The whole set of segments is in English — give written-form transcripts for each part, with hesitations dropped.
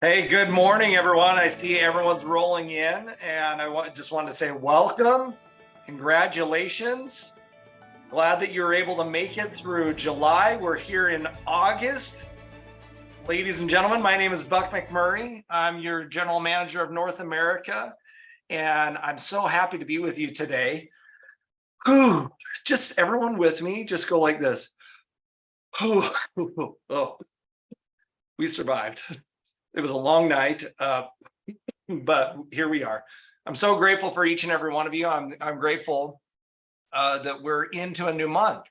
Hey, good morning, everyone. I see everyone's rolling in, and just wanted to say welcome, congratulations. Glad that you're able to make it through July. We're here in August. Ladies and gentlemen, my name is Buck McMurray. I'm your General Manager of North America, and I'm so happy to be with you today. Whew, just everyone with me, just go like this. Oh, we survived. It was a long night, but here we are. I'm so grateful for each and every one of you. I'm grateful that we're into a new month.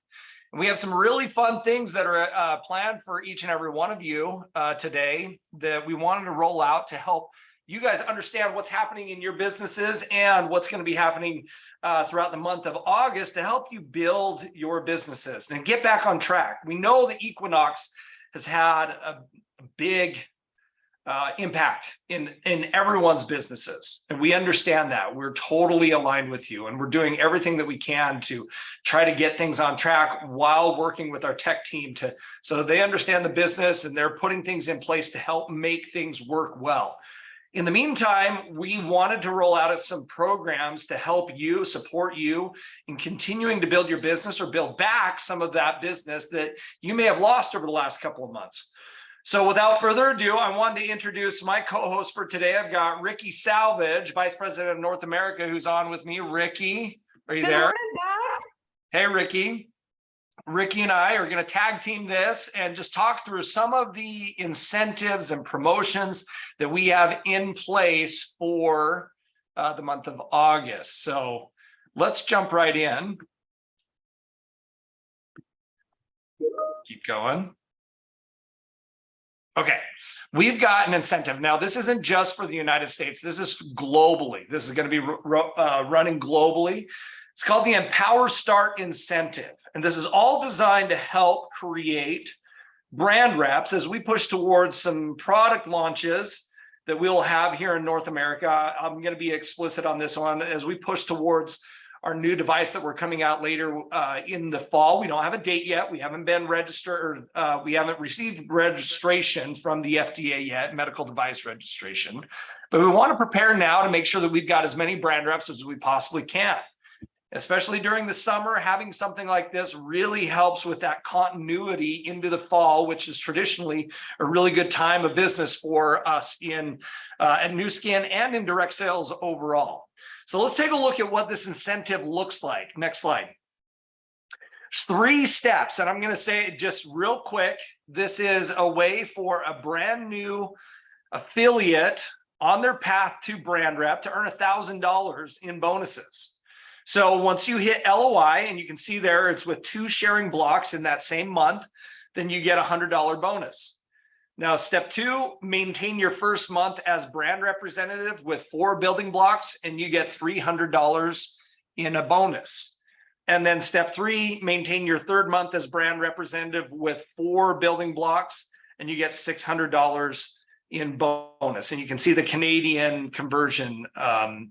And we have some really fun things that are planned for each and every one of you today that we wanted to roll out to help you guys understand what's happening in your businesses and what's going to be happening throughout the month of August to help you build your businesses and get back on track. We know the Equinox has had a big impact in everyone's businesses, and we understand that. We're totally aligned with you, and we're doing everything that we can to try to get things on track while working with our tech team so they understand the business and they're putting things in place to help make things work well. In the meantime, we wanted to roll out some programs to help you, support you in continuing to build your business or build back some of that business that you may have lost over the last couple of months. So without further ado, I wanted to introduce my co-host for today. I've got Ricky Salvage, Vice President of North America, who's on with me. Ricky, are you there? Good morning, Doc. Hey, Ricky. Ricky and I are going to tag team this and just talk through some of the incentives and promotions that we have in place for the month of August. So let's jump right in. Keep going. Okay, we've got an incentive. Now, this isn't just for the United States. This is globally. This is going to be running globally. It's called the Empower Start Incentive. And this is all designed to help create brand reps as we push towards some product launches that we'll have here in North America. I'm going to be explicit on this one as we push towards our new device that we're coming out later in the fall. We don't have a date yet. We haven't been registered. We haven't received registration from the FDA yet, medical device registration. But we want to prepare now to make sure that we've got as many brand reps as we possibly can. Especially during the summer, having something like this really helps with that continuity into the fall, which is traditionally a really good time of business for us at Nu Skin and in direct sales overall. So let's take a look at what this incentive looks like. Next slide. 3 steps, and I'm going to say it just real quick. This is a way for a brand new affiliate on their path to brand rep to earn $1,000 in bonuses. So once you hit LOI, and you can see there it's with 2 sharing blocks in that same month, then you get a $100 bonus. Now, step 2, maintain your first month as brand representative with 4 building blocks, and you get $300 in a bonus. And then step 3, maintain your 3rd month as brand representative with 4 building blocks, and you get $600 in bonus. And you can see the Canadian conversion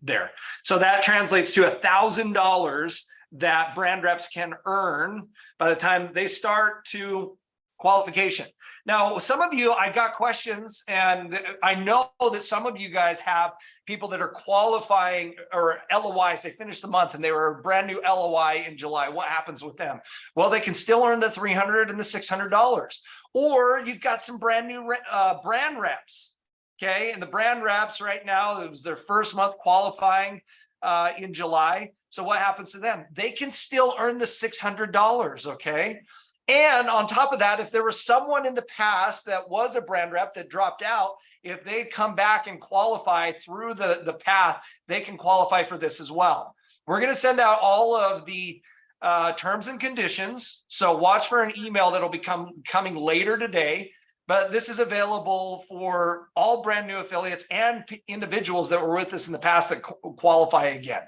there. So that translates to $1,000 that brand reps can earn by the time they start to qualification. Now, some of you, I got questions, and I know that some of you guys have people that are qualifying or LOIs. They finished the month and they were a brand new LOI in July. What happens with them? Well, they can still earn the $300 and the $600. Or you've got some brand new brand reps, okay? And the brand reps right now, it was their first month qualifying in July. So what happens to them? They can still earn the $600, okay? And on top of that, if there was someone in the past that was a brand rep that dropped out, if they come back and qualify through the path, they can qualify for this as well. We're going to send out all of the terms and conditions. So watch for an email that'll be coming later today. But this is available for all brand new affiliates and individuals that were with us in the past that qualify again.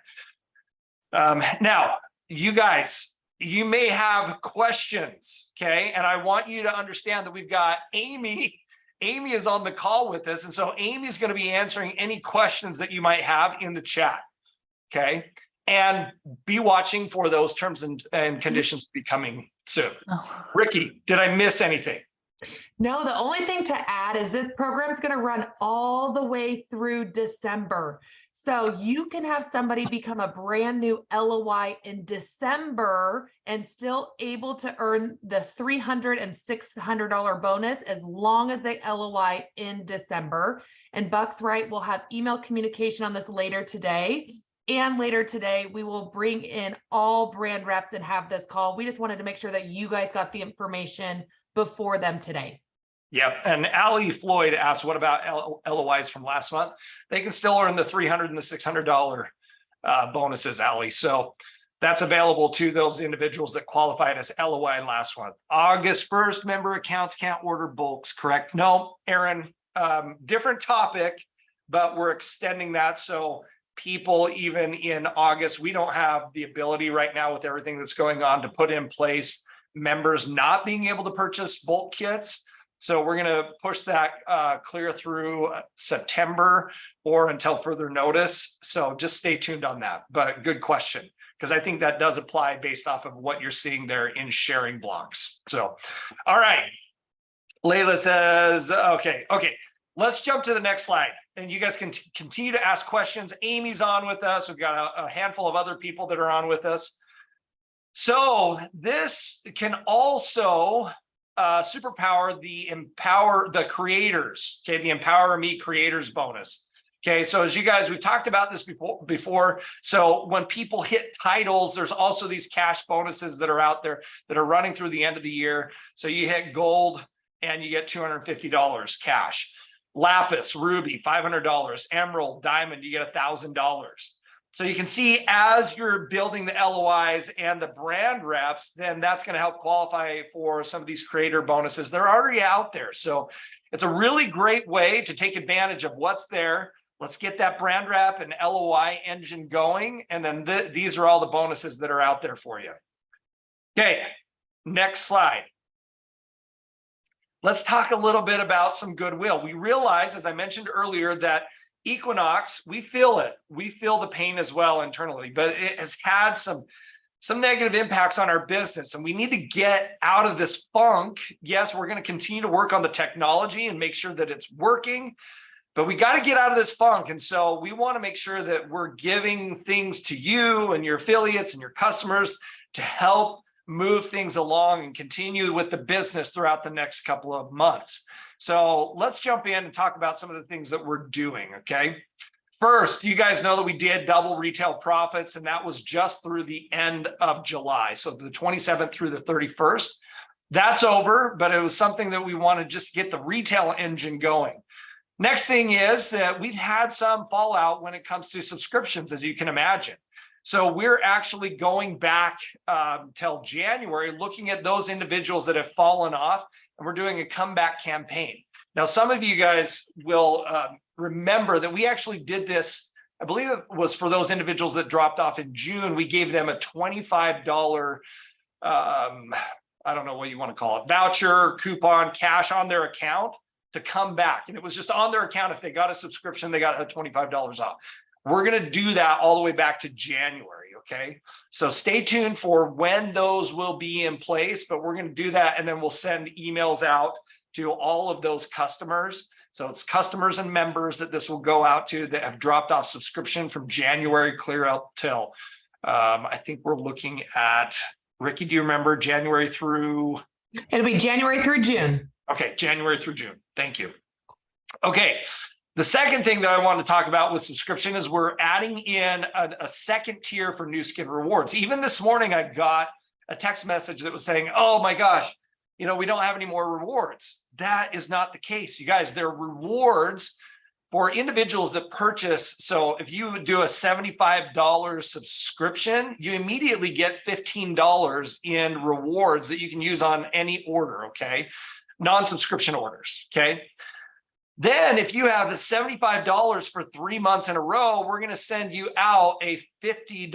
Now, you guys, you may have questions, okay? And I want you to understand that we've got Amy. Amy is on the call with us. And so Amy is going to be answering any questions that you might have in the chat, okay? And be watching for those terms and conditions to be coming soon. Oh. Ricky, did I miss anything? No, the only thing to add is this program is going to run all the way through December. So you can have somebody become a brand new LOI in December and still able to earn the $300 and $600 bonus as long as they LOI in December. And Bucks Right will have email communication on this later today. And later today, we will bring in all brand reps and have this call. We just wanted to make sure that you guys got the information before them today. Yep. And Allie Floyd asked, what about LOIs from last month? They can still earn the $300 and the $600 bonuses, Allie. So that's available to those individuals that qualified as LOI last month. August 1st, member accounts can't order bulks, correct? No, Aaron, different topic, but we're extending that. So people, even in August, we don't have the ability right now with everything that's going on to put in place members not being able to purchase bulk kits. So we're going to push that clear through September or until further notice. So just stay tuned on that. But good question, because I think that does apply based off of what you're seeing there in sharing blocks. So, all right. Layla says, okay. Let's jump to the next slide. And you guys can continue to ask questions. Amy's on with us. We've got a handful of other people that are on with us. So this can also superpower the creators, okay, the Empower Me creators bonus. Okay, so as you guys, we've talked about this before. So when people hit titles, there's also these cash bonuses that are out there that are running through the end of the year. So you hit gold and you get $250 cash. Lapis, ruby, $500, emerald, diamond, you get $1,000. So you can see as you're building the LOIs and the brand reps, then that's going to help qualify for some of these creator bonuses. They're already out there. So it's a really great way to take advantage of what's there. Let's get that brand rep and LOI engine going. And then these are all the bonuses that are out there for you. Okay, next slide. Let's talk a little bit about some goodwill. We realize, as I mentioned earlier, that Equinox, we feel it. We feel the pain as well internally, but it has had some negative impacts on our business, and we need to get out of this funk. Yes, we're going to continue to work on the technology and make sure that it's working, but we got to get out of this funk. And so we want to make sure that we're giving things to you and your affiliates and your customers to help move things along and continue with the business throughout the next couple of months. So let's jump in and talk about some of the things that we're doing, okay? First, you guys know that we did double retail profits, and that was just through the end of July. So the 27th through the 31st. That's over, but it was something that we want to just get the retail engine going. Next thing is that we've had some fallout when it comes to subscriptions, as you can imagine. So we're actually going back till January, looking at those individuals that have fallen off, and we're doing a comeback campaign. Now, some of you guys will remember that we actually did this. I believe it was for those individuals that dropped off in June. We gave them a $25, I don't know what you want to call it, voucher, coupon, cash on their account to come back. And it was just on their account. If they got a subscription, they got a $25 off. We're going to do that all the way back to January, okay? So stay tuned for when those will be in place, but we're going to do that, and then we'll send emails out to all of those customers. So it's customers and members that this will go out to that have dropped off subscription from January clear up till, I think we're looking at, Ricky, do you remember January through? It'll be January through June. Okay, January through June. Thank you. Okay. The second thing that I want to talk about with subscription is we're adding in a second tier for Nu Skin Rewards. Even this morning, I got a text message that was saying, oh my gosh, you know, we don't have any more rewards. That is not the case. You guys, there are rewards for individuals that purchase. So if you do a $75 subscription, you immediately get $15 in rewards that you can use on any order, okay? Non-subscription orders, okay? Then if you have the $75 for 3 months in a row, we're going to send you out a $50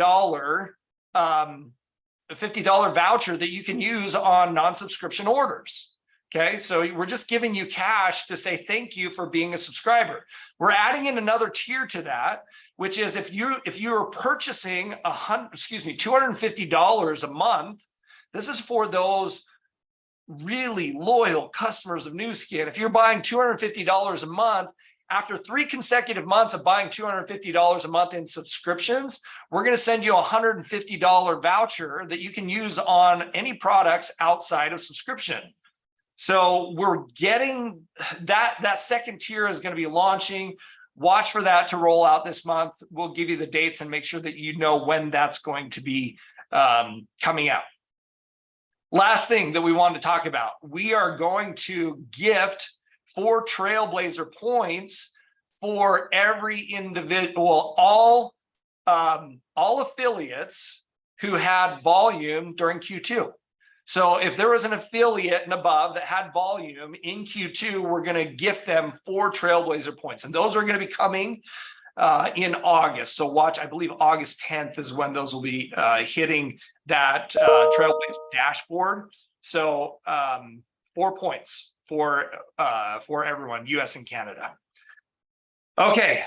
voucher that you can use on non-subscription orders. Okay, so we're just giving you cash to say thank you for being a subscriber. We're adding in another tier to that, which is if you're purchasing $250 a month, this is for those really loyal customers of Nu Skin, if you're buying $250 a month, after 3 consecutive months of buying $250 a month in subscriptions, we're going to send you a $150 voucher that you can use on any products outside of subscription. So we're getting that second tier is going to be launching. Watch for that to roll out this month. We'll give you the dates and make sure that you know when that's going to be coming out. Last thing that we wanted to talk about, we are going to gift 4 Trailblazer points for every individual, all affiliates who had volume during Q2. So if there was an affiliate and above that had volume in Q2, we're going to gift them 4 Trailblazer points, and those are going to be coming in August. So watch, I believe August 10th is when those will be hitting that Trailblazer dashboard. So 4 points for everyone, US and Canada. Okay,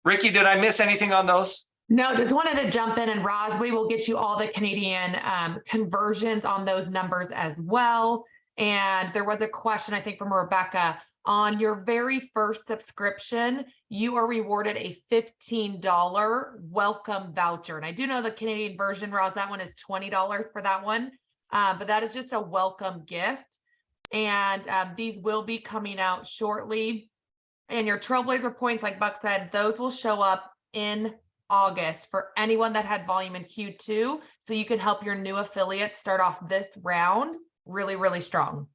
Ricky, did I miss anything on those? No, just wanted to jump in, and Roz, we will get you all the Canadian conversions on those numbers as well. And there was a question, I think, from Rebecca. On your very first subscription, you are rewarded a $15 welcome voucher. And I do know the Canadian version, Roz, that one is $20 for that one. But that is just a welcome gift. And these will be coming out shortly. And your Trailblazer points, like Buck said, those will show up in August for anyone that had volume in Q2. So you can help your new affiliates start off this round really, really strong.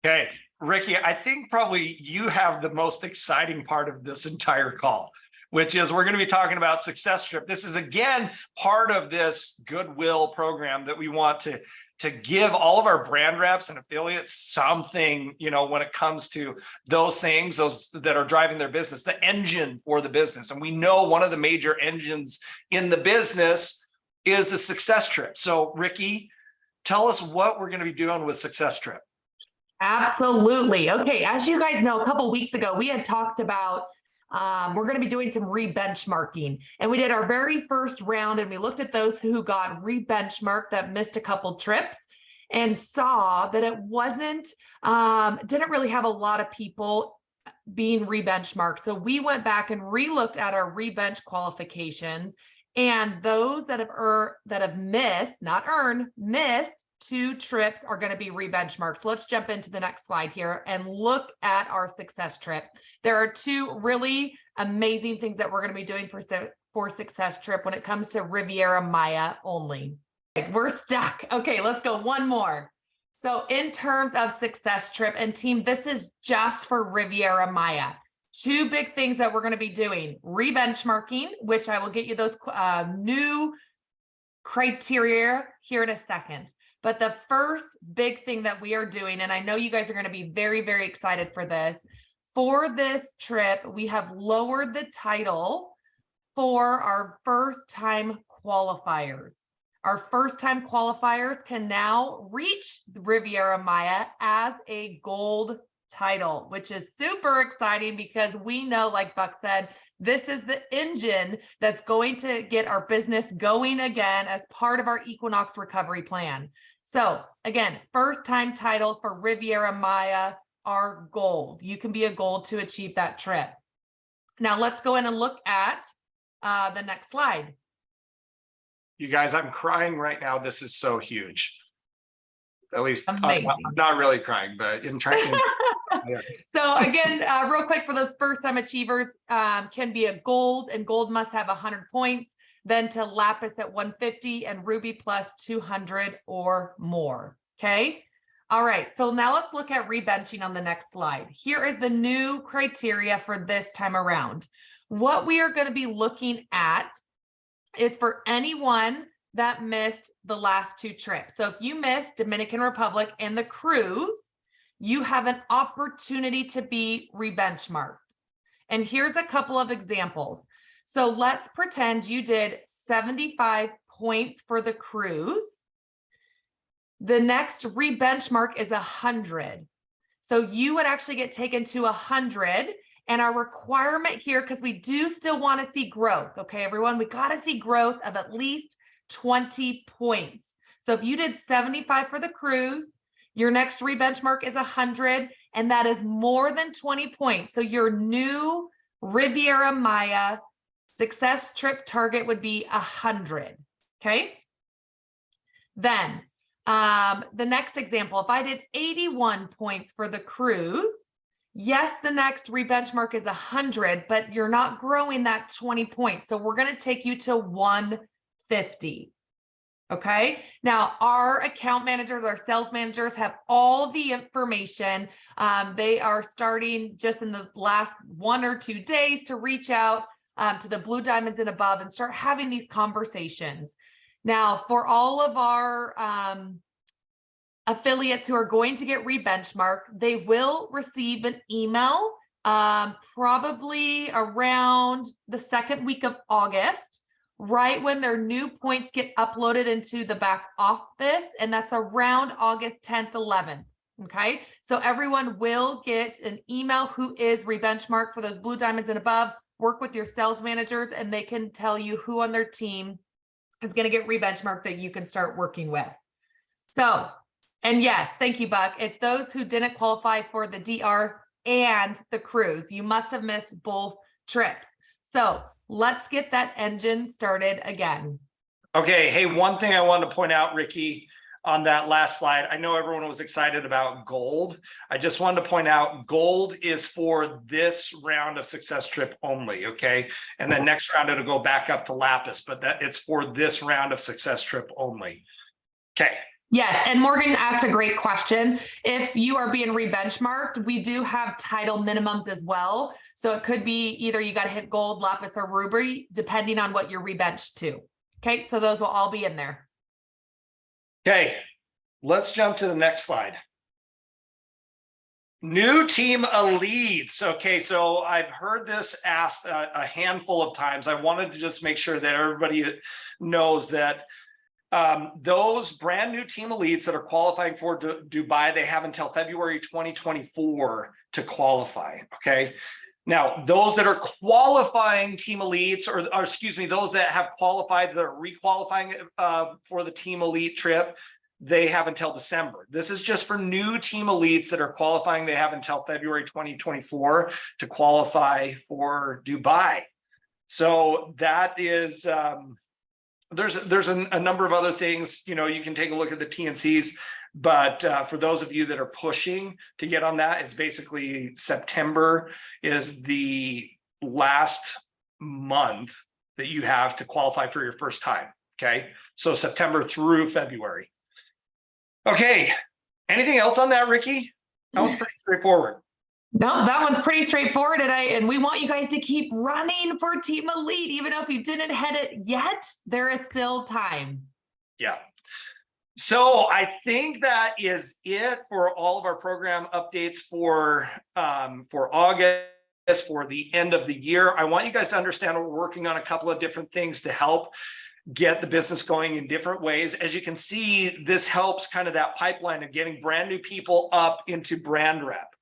Okay, Ricky, I think probably you have the most exciting part of this entire call, which is we're going to be talking about Success Trip. This is, again, part of this goodwill program that we want to give all of our brand reps and affiliates something, you know, when it comes to those things, those that are driving their business, the engine for the business. And we know one of the major engines in the business is the Success Trip. So Ricky, tell us what we're going to be doing with Success Trip. Absolutely. Okay, as you guys know, a couple of weeks ago, we had talked about we're going to be doing some re-benchmarking, and we did our very first round, and we looked at those who got re-benchmarked that missed a couple trips and saw that it wasn't didn't really have a lot of people being re-benchmarked. So we went back and re-looked at our re-bench qualifications, and those that have missed, not earned, missed 2 trips are going to be re-benchmarked. So let's jump into the next slide here and look at our Success Trip. There are 2 really amazing things that we're going to be doing for Success Trip when it comes to Riviera Maya only. We're stuck. Okay, let's go one more. So in terms of Success Trip, and team, this is just for Riviera Maya. 2 big things that we're going to be doing: re-benchmarking, which I will get you those new criteria here in a second. But the first big thing that we are doing, and I know you guys are going to be very, very excited for this trip, we have lowered the title for our first-time qualifiers. Our first-time qualifiers can now reach Riviera Maya as a gold title, which is super exciting because we know, like Buck said, this is the engine that's going to get our business going again as part of our Equinox recovery plan. So again, first-time titles for Riviera Maya are gold. You can be a gold to achieve that trip. Now let's go in and look at the next slide. You guys, I'm crying right now. This is so huge. At least I'm not really crying, but in trying. Yeah. So again, real quick, for those first-time achievers, can be a gold, and gold must have 100 points. Then to lapis at 150 and ruby plus 200 or more. Okay. All right. So now let's look at rebenching on the next slide. Here is the new criteria for this time around. What we are going to be looking at is for anyone that missed the last 2 trips. So if you missed Dominican Republic and the cruise, you have an opportunity to be rebenchmarked. And here's a couple of examples. So let's pretend you did 75 points for the cruise. The next re-benchmark is 100. So you would actually get taken to 100. And our requirement here, because we do still want to see growth. Okay, everyone, we got to see growth of at least 20 points. So if you did 75 for the cruise, Your next rebenchmark is 100, and that is more than 20 points. So your new Riviera Maya success trip target would be 100. Okay. Then the next example, if I did 81 points for the cruise, yes, the next rebenchmark is 100, but you're not growing that 20 points. So we're going to take you to 150. Okay. Now our account managers, our sales managers have all the information. They are starting just in the last 1 or 2 days to reach out to the Blue Diamonds and above and start having these conversations. Now, for all of our affiliates who are going to get rebenchmarked, they will receive an email probably around the second week of August, right when their new points get uploaded into the back office, and that's around August 10th, 11th. Okay, so everyone will get an email who is rebenchmarked for those Blue Diamonds and above. Work with your sales managers, and they can tell you who on their team is going to get rebenchmarked that you can start working with. So, and yes, thank you, Buck. It's those who didn't qualify for the DR and the cruise. You must have missed both trips. So let's get that engine started again. Okay. Hey, one thing I wanted to point out, Ricky, on that last slide, I know everyone was excited about gold. I just wanted to point out gold is for this round of success trip only. Okay. And then next round, it'll go back up to lapis, but that it's for this round of success trip only. Okay. Yes, and Morgan asked a great question. If you are being rebenchmarked, we do have title minimums as well. So it could be either you got to hit gold, lapis, or ruby, depending on what you're rebenched to. Okay, so those will all be in there. Okay, let's jump to the next slide. New team elites. Okay, so I've heard this asked a handful of times. I wanted to just make sure that everybody knows that those brand new team elites that are qualifying for Dubai, they have until February 2024 to qualify. Okay. Now, those that are qualifying team elites, or excuse me, those that have qualified that are requalifying for the team elite trip, they have until December. This is just for new team elites that are qualifying. They have until February 2024 to qualify for Dubai. So that is, there's a number of other things, you know, you can take a look at the TNCs, but for those of you that are pushing to get on that, it's basically September is the last month that you have to qualify for your first time. Okay. So September through February. Okay. Anything else on that, Ricky? That was pretty straightforward. No, that one's pretty straightforward, and we want you guys to keep running for Team Elite, even if you didn't hit it yet, there is still time. Yeah. So I think that is it for all of our program updates for August, for the end of the year. I want you guys to understand we're working on a couple of different things to help get the business going in different ways. As you can see, this helps kind of that pipeline of getting brand new people up into brand rep.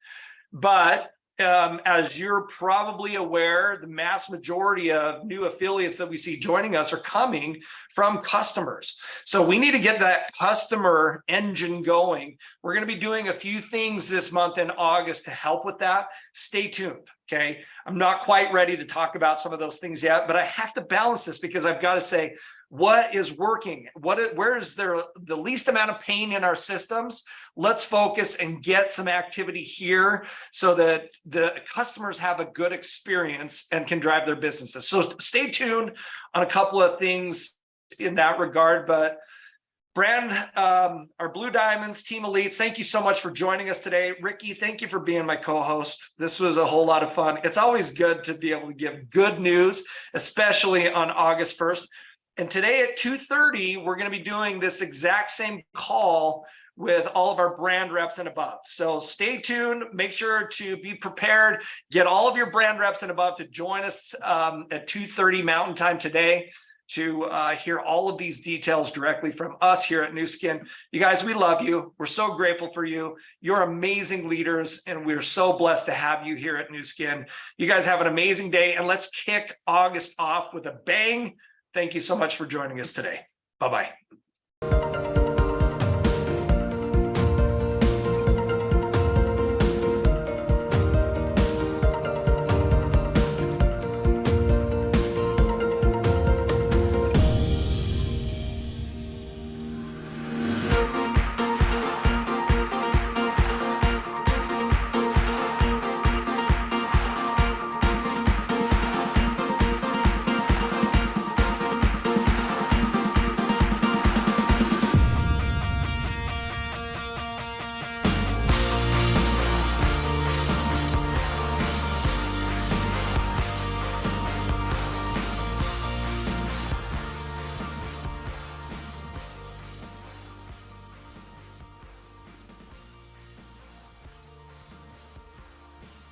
But as you're probably aware, the mass majority of new affiliates that we see joining us are coming from customers. So we need to get that customer engine going. We're going to be doing a few things this month in August to help with that. Stay tuned. Okay. I'm not quite ready to talk about some of those things yet, but I have to balance this because I've got to say, what is working? Where is there the least amount of pain in our systems? Let's focus and get some activity here so that the customers have a good experience and can drive their businesses. So stay tuned on a couple of things in that regard. But our Blue Diamonds, Team Elites, thank you so much for joining us today. Ricky, thank you for being my co-host. This was a whole lot of fun. It's always good to be able to give good news, especially on August 1st. And today at 2:30, we're going to be doing this exact same call with all of our brand reps and above. So stay tuned. Make sure to be prepared. Get all of your brand reps and above to join us at 2:30 Mountain Time today to hear all of these details directly from us here at Nu Skin. You guys, we love you. We're so grateful for you. You're amazing leaders, and we're so blessed to have you here at Nu Skin. You guys have an amazing day, and let's kick August off with a bang. Thank you so much for joining us today. Bye-bye.